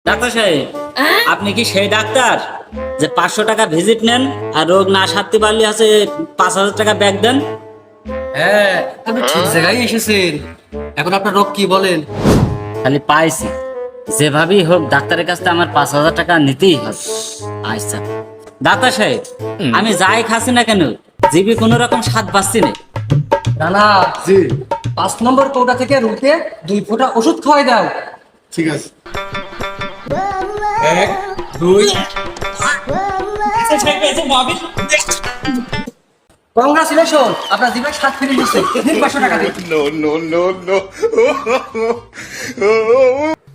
Doctor সাহেব, আপনি কি সেই ডাক্তার যে 500 টাকা ভিজিট নেন আর রোগ না সারতে পারলে আছে 5,000 টাকা ব্যাক দেন? হ্যাঁ, আপনি ঠিক জায়গায় এসেছেন। এখন আপনার রোগ কি বলেন? খালি পাইছি, যেভাবেই হোক ডাক্তারের কাছ থেকে আমার 5,000 টাকা নিতেই হবে। আচ্ছা ডাক্তার সাহেব, আমি যাই খাচ্ছি না কেন জিভে কোনো রকম স্বাদ পাচ্ছি না। রানা, জি 5 নম্বর কৌটা থেকে রুটে 2 ফোঁটা ওষুধ খাওয়াই দাও। ঠিক আছে। 1 2 কংগ্রাচুলেশন, আপনার জিভে স্বাদ ফিরে এসেছে। এদিন 500 টাকা দিন।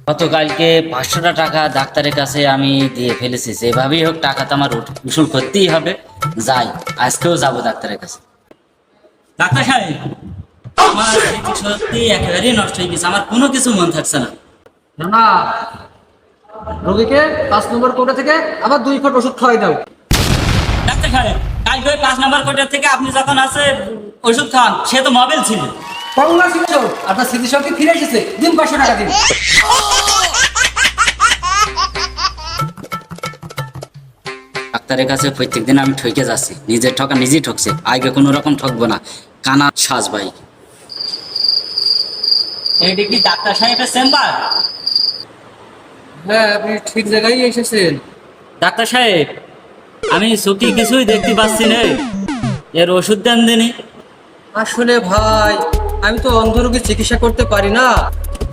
গতকালকে 500 টাকা ডাক্তারের কাছে আমি দিয়ে ফেলেছি, যেভাবেই হোক টাকা তো আমার উসুল করতেই হবে। যাই, আজকেও যাবো ডাক্তারের কাছে। ডাক্তার সাহেব, আমার স্মৃতি সত্যি একেবারেই নষ্ট হয়ে গেছে, আমার কোনো কিছু মন থাকছে না। রানা, রোগীকে 5 নম্বর কৌটা থেকে আবার 2 ফোঁটা ওষুধ খাওয়াই দাও। ডাক্তার সাহেব, কালকে ওই 5 নম্বর কোটা থেকে আপনি যখন আছে ওষুধ খান, সে তো মোবাইল ছিল। কংগ্রাচুলেশন, আপনার স্মৃতিশক্তি ফিরে এসেছে। দিন 500 টাকা দিন। ডাক্তারের কাছে প্রত্যেকদিন আমি ঠকে যাচ্ছি, নিজের ঠকা নিজেই ঠকছে। আগে কোনো রকম ঠকবো না। কানা সাজ ভাই, এইটা কি ডাক্তার সাহেবের চেম্বার? হ্যাঁ, আপনি ঠিক জায়গায় এসেছেন। ডাক্তার সাহেব, আমি চোখে কিছুই দেখতে পাচ্ছি না, এর ওষুধ দেন দিনই। আসলে ভাই, আমি তো অন্ধ রোগীর চিকিৎসা করতে পারি না।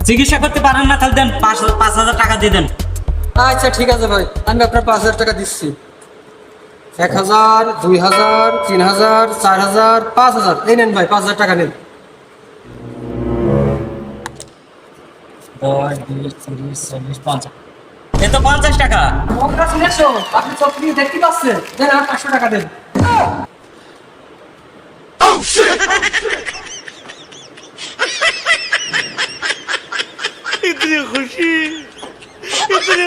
চিকিৎসা করতে পারেন না, তাহলে দেন 5,000 টাকা দিয়ে দেন। আচ্ছা ঠিক আছে ভাই, আমি আপনার 5,000 টাকা দিচ্ছি। 1,000 2,000 3,000 4,000 5,000, এই নেন ভাই, 5,000 টাকা নেন। 10, 20, 30, 40, 50। এ তো 50 টাকা। কংগ্রাচুলেশন, আপনি সব কিছু দেখতে পাচ্ছেন। দেন আর 500 টাকা দেন। इतनी खुशी, इतनी